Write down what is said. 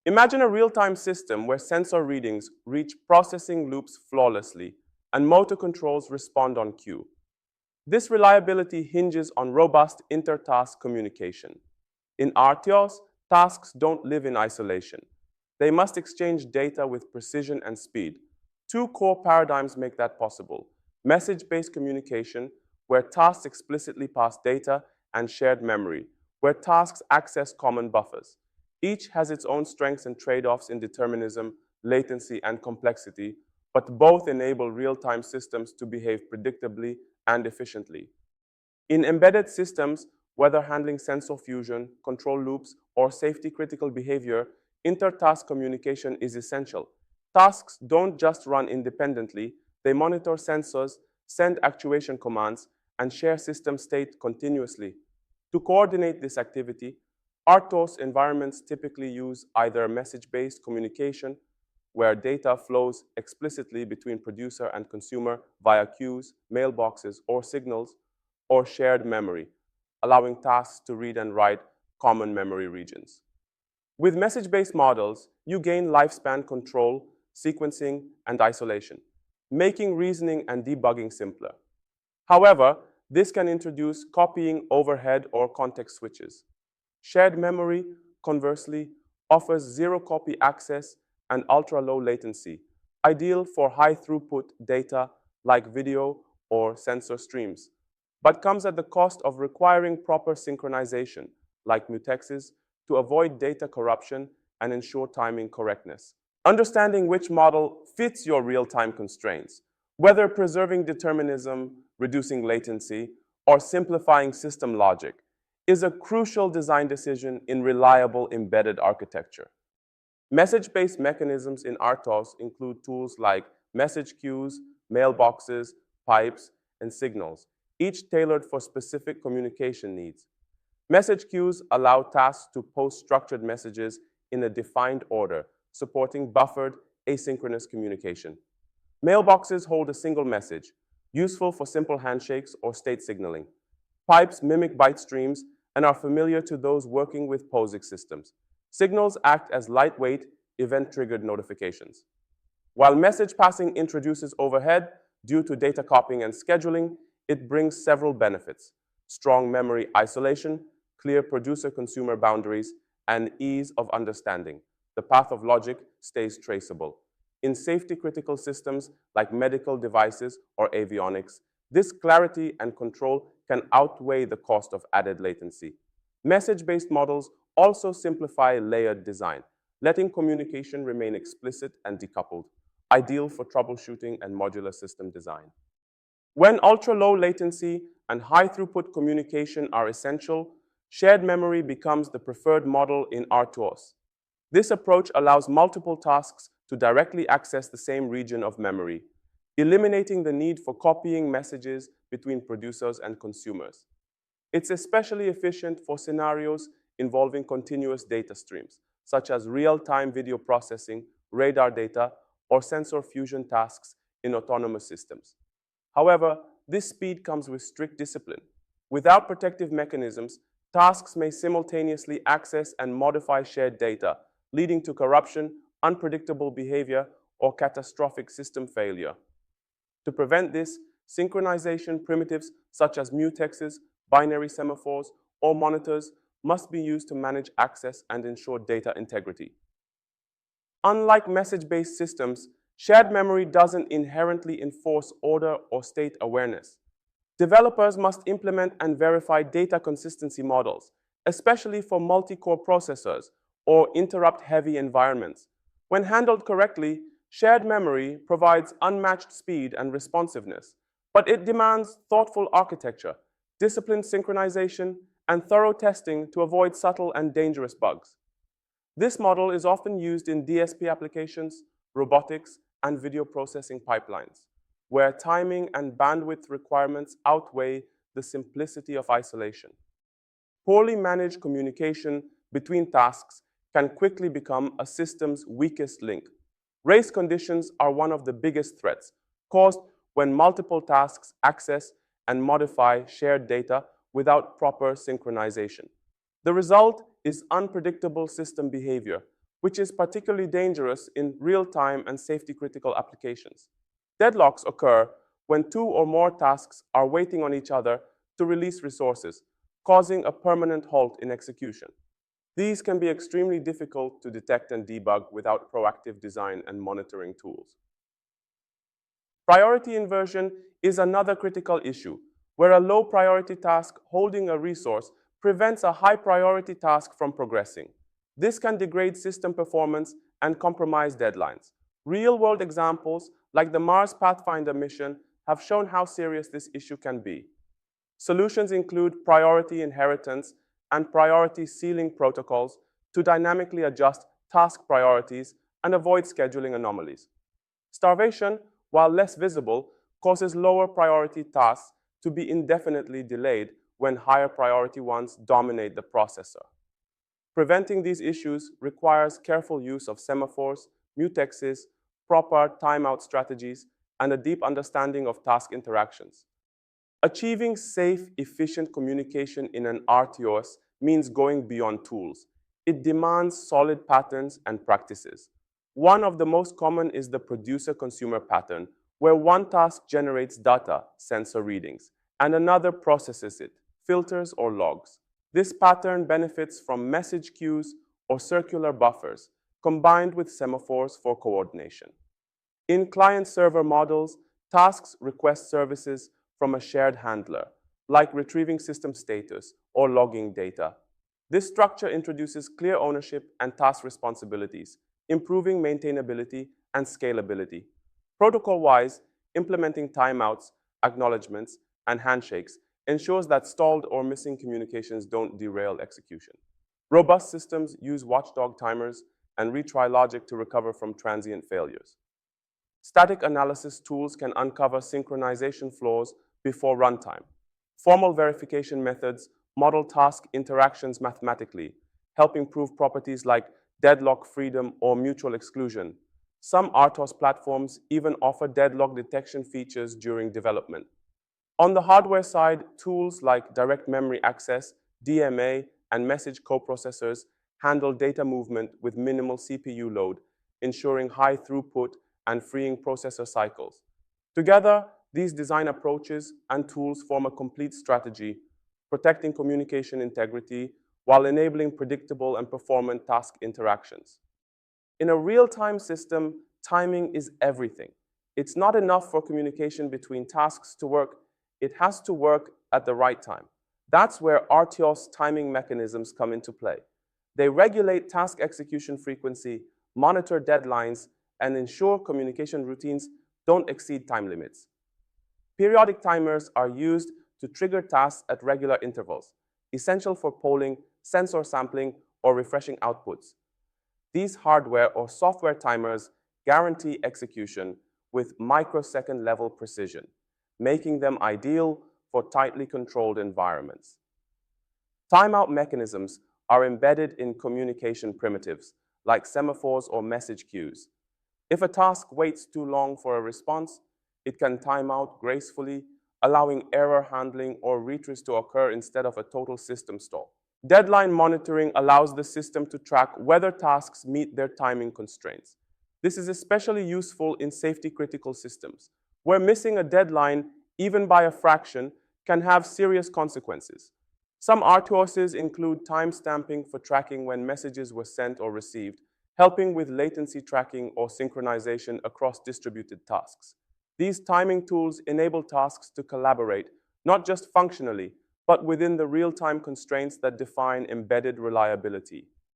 Imagine a real-time system where sensor readings reach processing loops flawlessly and motor controls respond on cue. This reliability hinges on robust inter-task communication. In RTOS, tasks don't live in isolation. They must exchange data with precision and speed. Two core paradigms make that possible: message-based communication, where tasks explicitly pass data, and shared memory, where tasks access common buffers. Each has its own strengths and trade-offs in determinism, latency, and complexity, but both enable real-time systems to behave predictably and efficiently. In embedded systems, whether handling sensor fusion, control loops, or safety-critical behavior, inter-task communication is essential. Tasks don't just run independently, they monitor sensors, send actuation commands, and share system state continuously. To coordinate this activity, RTOS environments typically use either message-based communication, where data flows explicitly between producer and consumer via queues, mailboxes, or signals, or shared memory, allowing tasks to read and write common memory regions. With message-based models, you gain lifespan control, sequencing, and isolation, making reasoning and debugging simpler. However, this can introduce copying overhead or context switches. Shared memory, conversely, offers zero-copy access and ultra-low latency, ideal for high-throughput data like video or sensor streams, but comes at the cost of requiring proper synchronization, like mutexes, to avoid data corruption and ensure timing correctness. Understanding which model fits your real-time constraints, whether preserving determinism, reducing latency, or simplifying system logic, is a crucial design decision in reliable embedded architecture. Message-based mechanisms in RTOS include tools like message queues, mailboxes, pipes, and signals, each tailored for specific communication needs. Message queues allow tasks to post structured messages in a defined order, supporting buffered, asynchronous communication. Mailboxes hold a single message, useful for simple handshakes or state signaling. Pipes mimic byte streams and are familiar to those working with POSIX systems. Signals act as lightweight, event-triggered notifications. While message passing introduces overhead due to data copying and scheduling, it brings several benefits: strong memory isolation, clear producer-consumer boundaries, and ease of understanding. The path of logic stays traceable. In safety-critical systems like medical devices or avionics, this clarity and control can outweigh the cost of added latency. Message-based models also simplify layered design, letting communication remain explicit and decoupled, ideal for troubleshooting and modular system design. When ultra-low latency and high-throughput communication are essential, shared memory becomes the preferred model in RTOS. This approach allows multiple tasks to directly access the same region of memory, eliminating the need for copying messages between producers and consumers. It's especially efficient for scenarios involving continuous data streams, such as real-time video processing, radar data, or sensor fusion tasks in autonomous systems. However, this speed comes with strict discipline. Without protective mechanisms, tasks may simultaneously access and modify shared data, leading to corruption, unpredictable behavior, or catastrophic system failure. To prevent this, synchronization primitives such as mutexes, binary semaphores, or monitors must be used to manage access and ensure data integrity. Unlike message-based systems, shared memory doesn't inherently enforce order or state awareness. Developers must implement and verify data consistency models, especially for multi-core processors or interrupt-heavy environments. When handled correctly, shared memory provides unmatched speed and responsiveness, but it demands thoughtful architecture, disciplined synchronization, and thorough testing to avoid subtle and dangerous bugs. This model is often used in DSP applications, robotics, and video processing pipelines, where timing and bandwidth requirements outweigh the simplicity of isolation. Poorly managed communication between tasks can quickly become a system's weakest link. Race conditions are one of the biggest threats, caused when multiple tasks access and modify shared data without proper synchronization. The result is unpredictable system behavior, which is particularly dangerous in real-time and safety-critical applications. Deadlocks occur when two or more tasks are waiting on each other to release resources, causing a permanent halt in execution. These can be extremely difficult to detect and debug without proactive design and monitoring tools. Priority inversion is another critical issue, where a low-priority task holding a resource prevents a high-priority task from progressing. This can degrade system performance and compromise deadlines. Real-world examples, like the Mars Pathfinder mission, have shown how serious this issue can be. Solutions include priority inheritance and priority ceiling protocols to dynamically adjust task priorities and avoid scheduling anomalies. Starvation, while less visible, causes lower priority tasks to be indefinitely delayed when higher priority ones dominate the processor. Preventing these issues requires careful use of semaphores, mutexes, proper timeout strategies, and a deep understanding of task interactions. Achieving safe, efficient communication in an RTOS means going beyond tools. It demands solid patterns and practices. One of the most common is the producer-consumer pattern, where one task generates data, sensor readings, and another processes it, filters or logs. This pattern benefits from message queues or circular buffers, combined with semaphores for coordination. In client-server models, tasks request services from a shared handler, like retrieving system status or logging data. This structure introduces clear ownership and task responsibilities, improving maintainability and scalability. Protocol-wise, implementing timeouts, acknowledgements, and handshakes ensures that stalled or missing communications don't derail execution. Robust systems use watchdog timers and retry logic to recover from transient failures. Static analysis tools can uncover synchronization flaws before runtime. Formal verification methods model task interactions mathematically, helping prove properties like deadlock freedom or mutual exclusion. Some RTOS platforms even offer deadlock detection features during development. On the hardware side, tools like direct memory access, DMA, and message coprocessors handle data movement with minimal CPU load, ensuring high throughput and freeing processor cycles. Together, these design approaches and tools form a complete strategy, protecting communication integrity while enabling predictable and performant task interactions. In a real-time system, timing is everything. It's not enough for communication between tasks to work. It has to work at the right time. That's where RTOS timing mechanisms come into play. They regulate task execution frequency, monitor deadlines, and ensure communication routines don't exceed time limits. Periodic timers are used to trigger tasks at regular intervals, essential for polling, sensor sampling, or refreshing outputs. These hardware or software timers guarantee execution with microsecond-level precision, making them ideal for tightly controlled environments. Timeout mechanisms are embedded in communication primitives, like semaphores or message queues. If a task waits too long for a response, it can time out gracefully, allowing error handling or retries to occur instead of a total system stall. Deadline monitoring allows the system to track whether tasks meet their timing constraints. This is especially useful in safety-critical systems, where missing a deadline, even by a fraction, can have serious consequences. Some RTOSs include timestamping for tracking when messages were sent or received, helping with latency tracking or synchronization across distributed tasks. These timing tools enable tasks to collaborate, not just functionally, but within the real-time constraints that define embedded reliability.